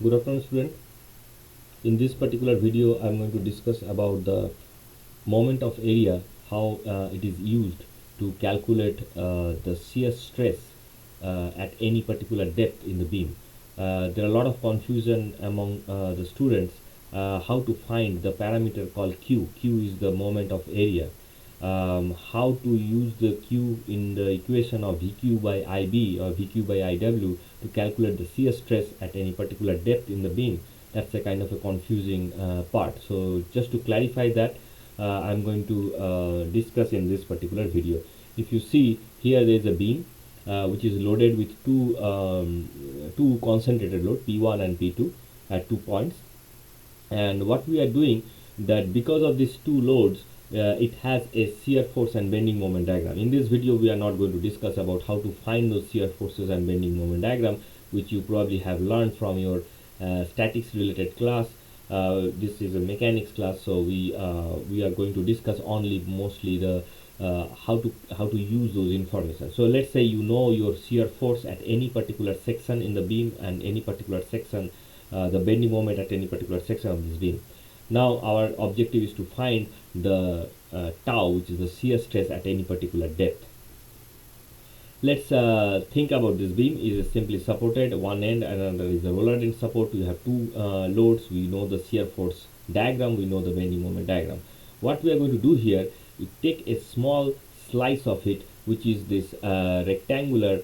Good afternoon, student. In this particular video, I'm going to discuss about the moment of area, how it is used to calculate the shear stress at any particular depth in the beam. There are a lot of confusion among the students how to find the parameter called Q. Q is the moment of area. How to use the Q in the equation of VQ by IB or VQ by IW to calculate the shear stress at any particular depth in the beam. That's a kind of a confusing part. So just to clarify that, I'm going to discuss in this particular video. If you see here, there is a beam which is loaded with two concentrated load P1 and P2 at 2 points. And what we are doing, that because of these two loads, it has a shear force and bending moment diagram. In this video, we are not going to discuss about how to find those shear forces and bending moment diagram, which you probably have learned from your statics related class. This is a mechanics class, so we are going to discuss only mostly the how to use those information. So let's say you know your shear force at any particular section in the beam and any particular section, the bending moment at any particular section of this beam. Now our objective is to find the tau, which is the shear stress at any particular depth. Let's think about this beam is simply supported one end and another is a roller end support. We have two loads. We know the shear force diagram, we know the bending moment diagram. What we are going to do here is take a small slice of it, which is this rectangular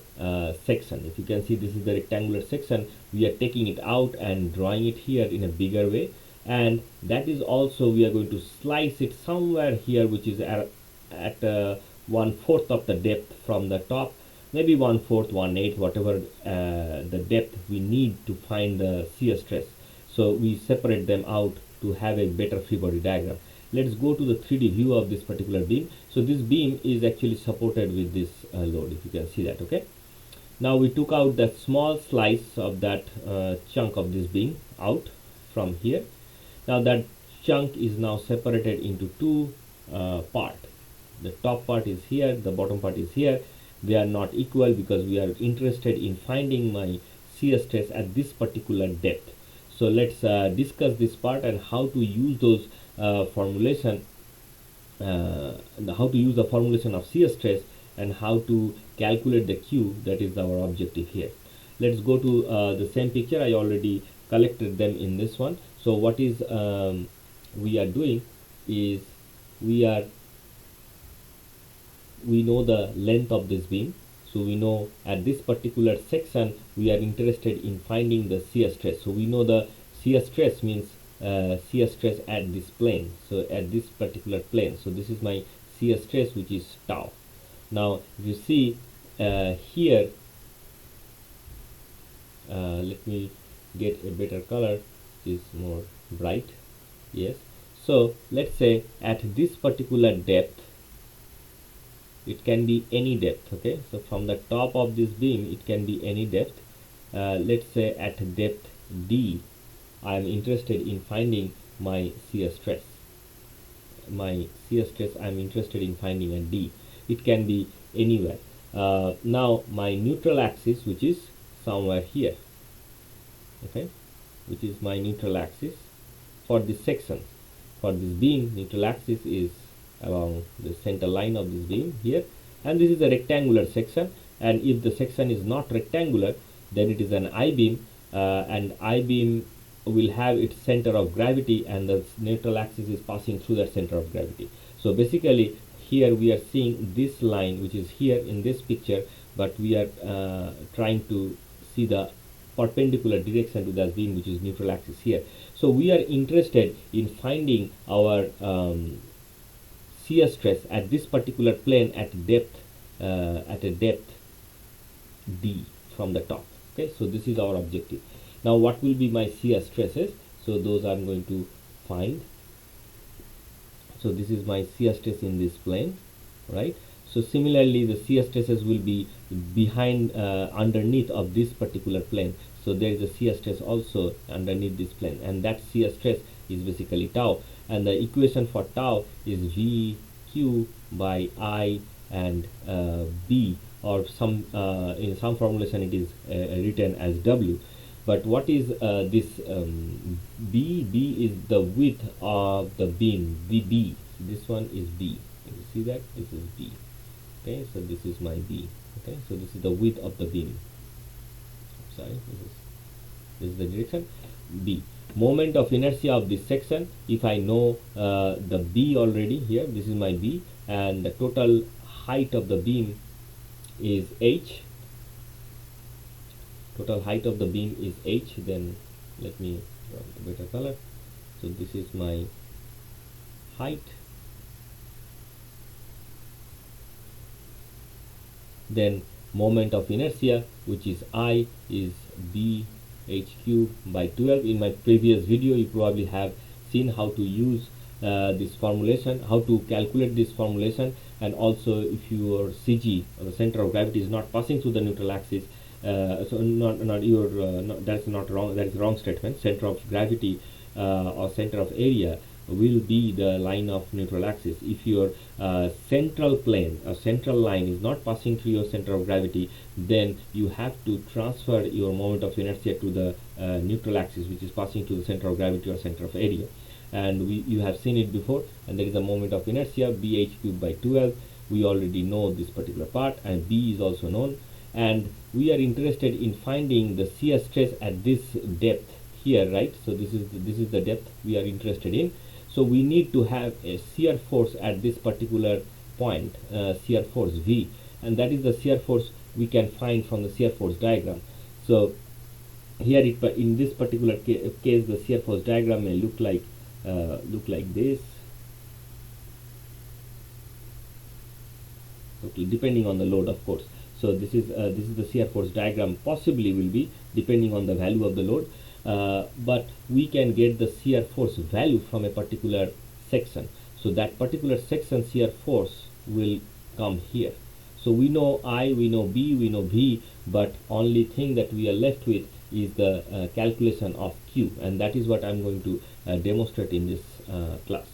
section. If you can see, this is the rectangular section. We are taking it out and drawing it here in a bigger way, and that is also we are going to slice it somewhere here, which is at 1/4 of the depth from the top, maybe 1/4, 1/8, whatever the depth we need to find the shear stress. So we separate them out to have a better free body diagram. Let's go to the 3D view of this particular beam. So this beam is actually supported with this load, if you can see that. Okay, now we took out that small slice of that chunk of this beam out from here. Now that chunk is now separated into two parts. The top part is here, the bottom part is here. They are not equal because we are interested in finding my shear stress at this particular depth. So let's discuss this part and how to use those formulation, how to use the formulation of shear stress and how to calculate the Q. That is our objective here. Let's go to the same picture. I already collected them in this one. So what is we are doing is we know the length of this beam, so we know at this particular section we are interested in finding the shear stress. So we know the shear stress means shear stress at this plane, so at this particular plane. So this is my shear stress, which is tau. Now if you see here, let me get a better color, it is more bright. Yes, so let's say at this particular depth, it can be any depth. Okay, so from the top of this beam it can be any depth. Let's say at depth D, I am interested in finding my shear stress. My shear stress I am interested in finding at D. It can be anywhere. Now my neutral axis, which is somewhere here, okay, which is my neutral axis for this section. For this beam, neutral axis is along the center line of this beam here, and this is a rectangular section. And if the section is not rectangular, then it is an I-beam, and I-beam will have its center of gravity, and the neutral axis is passing through that center of gravity. So basically here we are seeing this line, which is here in this picture, but we are trying to see the perpendicular direction to that beam, which is neutral axis here. So we are interested in finding our shear stress at this particular plane at depth at a depth D from the top. Okay, so this is our objective. Now what will be my shear stresses? So those I'm going to find. So this is my shear stress in this plane, right? So similarly the shear stresses will be behind underneath of this particular plane. So there is a shear stress also underneath this plane, and that shear stress is basically tau, and the equation for tau is VQ by I and B, or some in some formulation it is written as W. But what is this B? B is the width of the beam, the B. This one is B. You see that? This is B. Okay, so this is my B. Okay, so this is the width of the beam. Sorry, this is the direction B. Moment of inertia of this section, if I know the B already here, this is my B, and the total height of the beam is H. Total height of the beam is H. Then let me draw it a better color. So this is my height. Then moment of inertia, which is I, is B H cube by 12. In my previous video you probably have seen how to use this formulation, how to calculate this formulation, and also if your CG, or the center of gravity, is not passing through the neutral axis, so not your that's not wrong, that is wrong statement. Center of gravity or center of area will be the line of neutral axis. If your central plane or central line is not passing through your center of gravity, then you have to transfer your moment of inertia to the neutral axis, which is passing to the center of gravity or center of area. And you have seen it before, and there is a moment of inertia BH cubed by 12. We already know this particular part, and B is also known, and we are interested in finding the shear stress at this depth here, right? So this is the depth we are interested in. So we need to have a shear force at this particular point, shear force V, and that is the shear force we can find from the shear force diagram. So here in this particular case, the shear force diagram may look like this. Okay, depending on the load, of course. So this is the shear force diagram, possibly will be depending on the value of the load, but we can get the shear force value from a particular section. So that particular section shear force will come here. So we know I, we know B, we know V, but only thing that we are left with is the calculation of Q, and that is what I'm going to demonstrate in this class.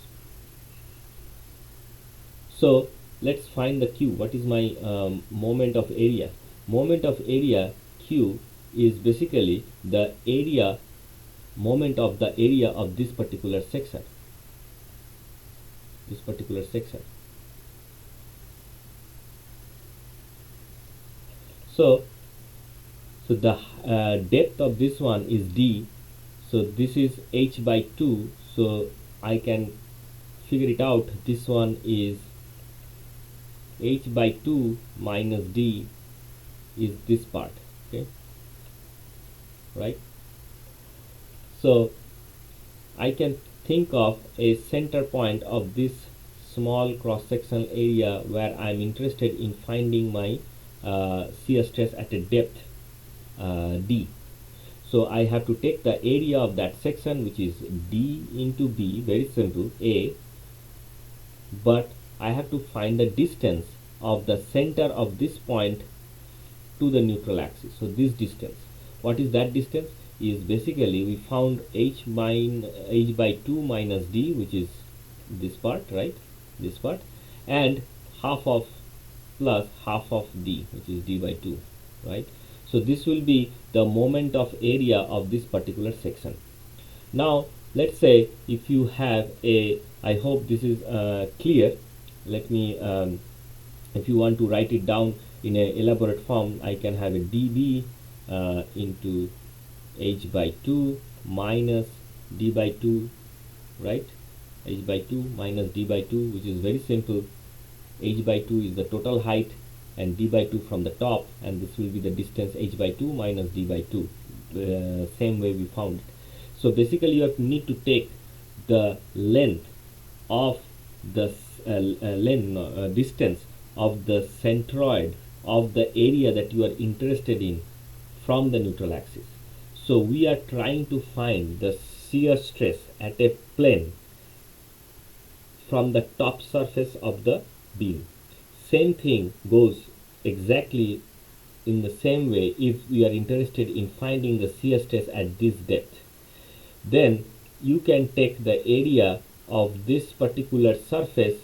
So let's find the Q. What is my moment of area? Moment of area Q is basically the area, moment of the area of this particular section. This particular section. So the depth of this one is D. So this is H by 2. So I can figure it out. This one is H by 2 minus D is this part. Okay, right? So I can think of a center point of this small cross-sectional area where I am interested in finding my shear stress at a depth D. So I have to take the area of that section, which is D into B, very simple, A, but I have to find the distance of the center of this point to the neutral axis. So this distance, what is that distance? Is basically we found H by 2 minus D, which is this part, right? This part, and half of plus half of D, which is D by 2, right? So this will be the moment of area of this particular section. Now let's say if you have a, I hope this is clear. Let me if you want to write it down in a elaborate form, I can have a dB into H by 2 minus D by 2, right? H by 2 minus D by 2, which is very simple. H by 2 is the total height, and D by 2 from the top, and this will be the distance H by 2 minus D by 2, same way we found it. So basically you need to take the length of the distance of the centroid of the area that you are interested in from the neutral axis. So we are trying to find the shear stress at a plane from the top surface of the beam. Same thing goes exactly in the same way if we are interested in finding the shear stress at this depth. Then you can take the area of this particular surface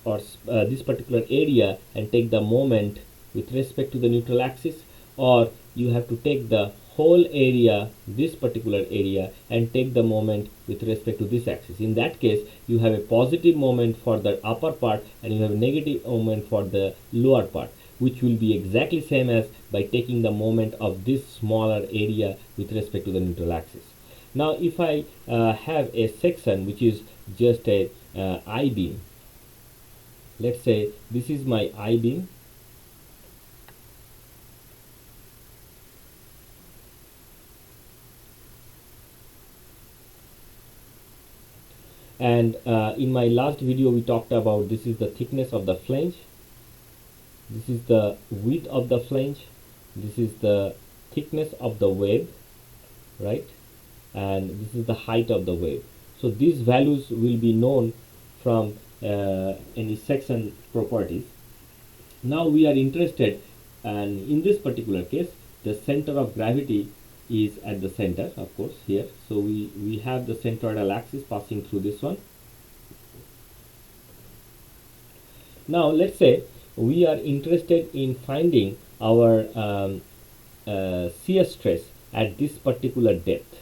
or this particular area and take the moment with respect to the neutral axis, or you have to take the whole area, this particular area, and take the moment with respect to this axis. In that case, you have a positive moment for the upper part and you have a negative moment for the lower part, which will be exactly same as by taking the moment of this smaller area with respect to the neutral axis. Now if I have a section which is just a I-beam, let's say this is my I-beam, and in my last video we talked about this is the thickness of the flange, this is the width of the flange, this is the thickness of the web, right, and this is the height of the web. So these values will be known from any section properties. Now we are interested, and in this particular case the center of gravity is at the center, of course, here. So we have the centroidal axis passing through this one. Now let's say we are interested in finding our shear stress at this particular depth,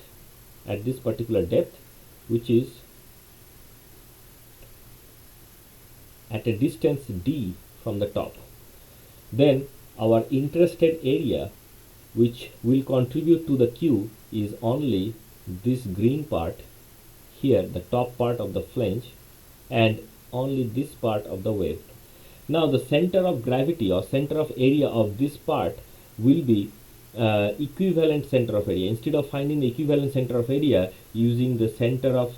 which is at a distance d from the top. Then our interested area which will contribute to the Q is only this green part here, the top part of the flange, and only this part of the wave. Now the center of gravity or center of area of this part will be equivalent center of area. Instead of finding the equivalent center of area using the center of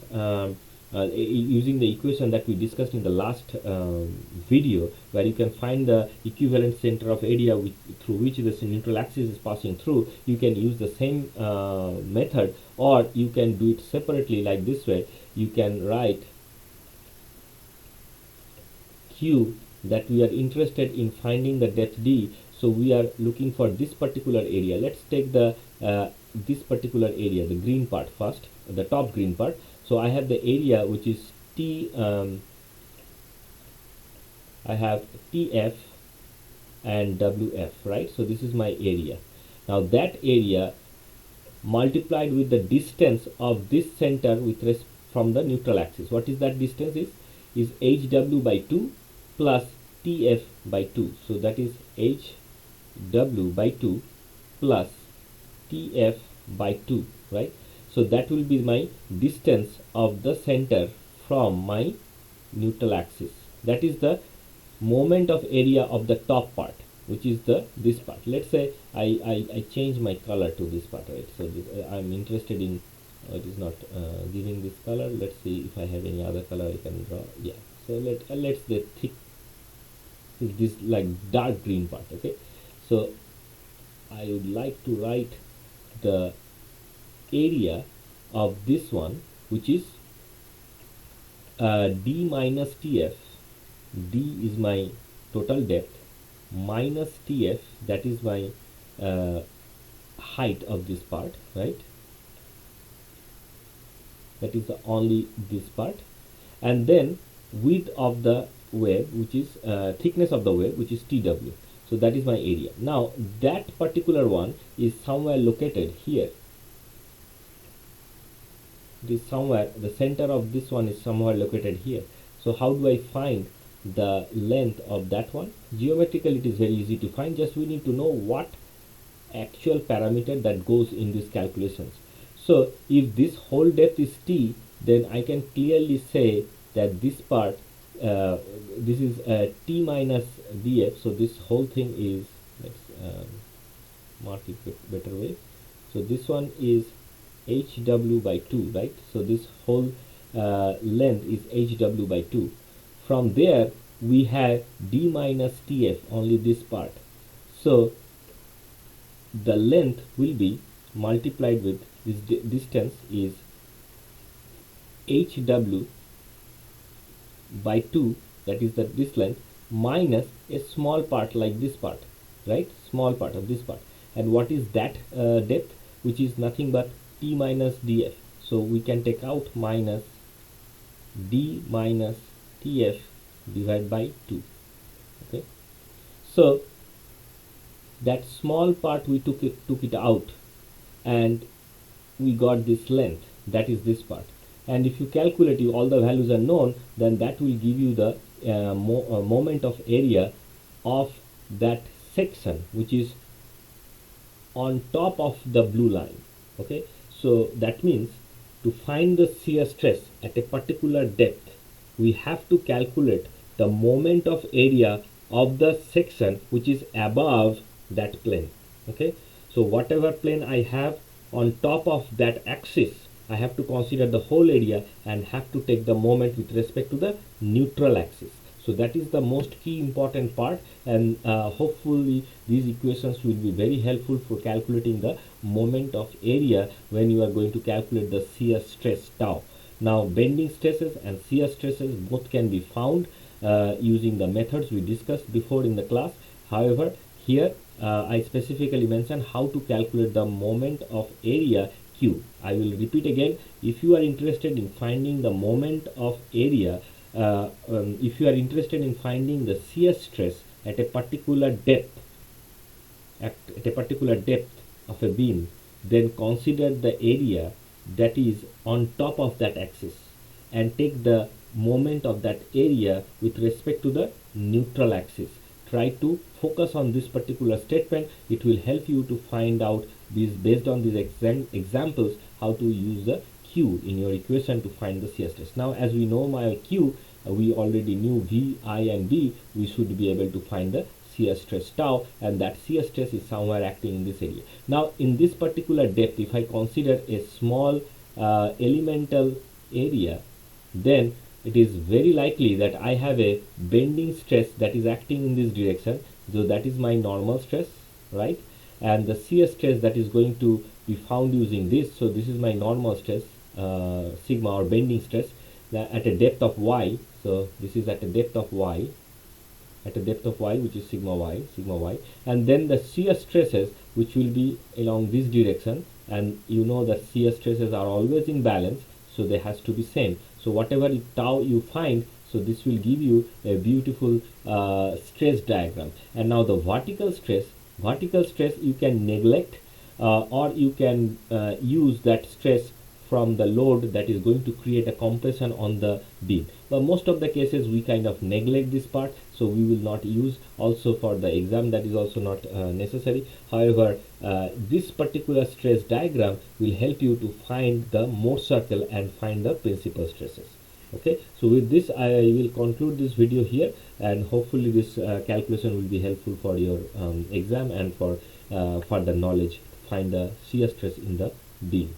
using the equation that we discussed in the last video, where you can find the equivalent center of area through which the neutral axis is passing through, you can use the same method, or you can do it separately like this way. You can write Q, that we are interested in finding the depth d. So we are looking for this particular area. Let's take the this particular area, the green part first, the top green part. So I have the area which is T, I have TF and WF, right? So this is my area. Now that area multiplied with the distance of this center with from the neutral axis. What is that distance is HW by 2 plus TF by 2. So that is HW by 2 plus TF by 2, right? So that will be my distance of the center from my neutral axis. That is the moment of area of the top part, which is this part. Let's say I change my color to this part, right? So I'm interested in it is not giving this color. Let's see if I have any other color I can draw. Yeah, so let's the thick is this like dark green part. Okay, so I would like to write the area of this one, which is d minus tf. D is my total depth minus tf, that is my height of this part, right? That is only this part, and then width of the web, which is thickness of the web, which is tw. So that is my area. Now that particular one is somewhere located here. This somewhere, the center of this one is somewhere located here. So how do I find the length of that one? Geometrically it is very easy to find. Just we need to know what actual parameter that goes in these calculations. So if this whole depth is t, then I can clearly say that this part this is t minus df. So this whole thing is, let's mark it better way. So this one is hw by 2, right? So this whole length is hw by 2. From there we have d minus tf, only this part. So the length will be multiplied with this distance is hw by 2, that is this length, minus a small part like this part, right? Small part of this part. And what is that depth? Which is nothing but t minus df. So we can take out minus d minus tf divided by 2. Okay, so that small part we took it out, and we got this length, that is this part. And if you calculate, if all the values are known, then that will give you the moment of area of that section which is on top of the blue line. Okay, so that means to find the shear stress at a particular depth, we have to calculate the moment of area of the section which is above that plane. Okay, so whatever plane I have on top of that axis, I have to consider the whole area and have to take the moment with respect to the neutral axis. So that is the most key important part, and hopefully these equations will be very helpful for calculating the moment of area when you are going to calculate the shear stress tau. Now bending stresses and shear stresses both can be found using the methods we discussed before in the class. However, here I specifically mentioned how to calculate the moment of area Q. I will repeat again. If you are interested in finding the moment of area, if you are interested in finding the shear stress at a particular depth, at a particular depth of a beam, then consider the area that is on top of that axis and take the moment of that area with respect to the neutral axis. Try to focus on this particular statement. It will help you to find out these, based on these examples, how to use the Q in your equation to find the shear stress. Now as we know my Q, we already knew V, I and B, we should be able to find the shear stress tau, and that shear stress is somewhere acting in this area. Now in this particular depth, if I consider a small elemental area, then it is very likely that I have a bending stress that is acting in this direction. So that is my normal stress, right? And the shear stress that is going to be found using this, so this is my normal stress, sigma, or bending stress, at a depth of y. So this is at a depth of y, at a depth of y, which is sigma y, and then the shear stresses which will be along this direction, and you know that shear stresses are always in balance, so they has to be same. So whatever tau you find, so this will give you a beautiful stress diagram. And now the vertical stress you can neglect, or you can use that stress from the load that is going to create a compression on the beam. But most of the cases we kind of neglect this part, so we will not use. Also for the exam, that is also not necessary. However, this particular stress diagram will help you to find the Morse circle and find the principal stresses. Okay, so with this I will conclude this video here, and hopefully this calculation will be helpful for your exam and for further knowledge, find the shear stress in the beam.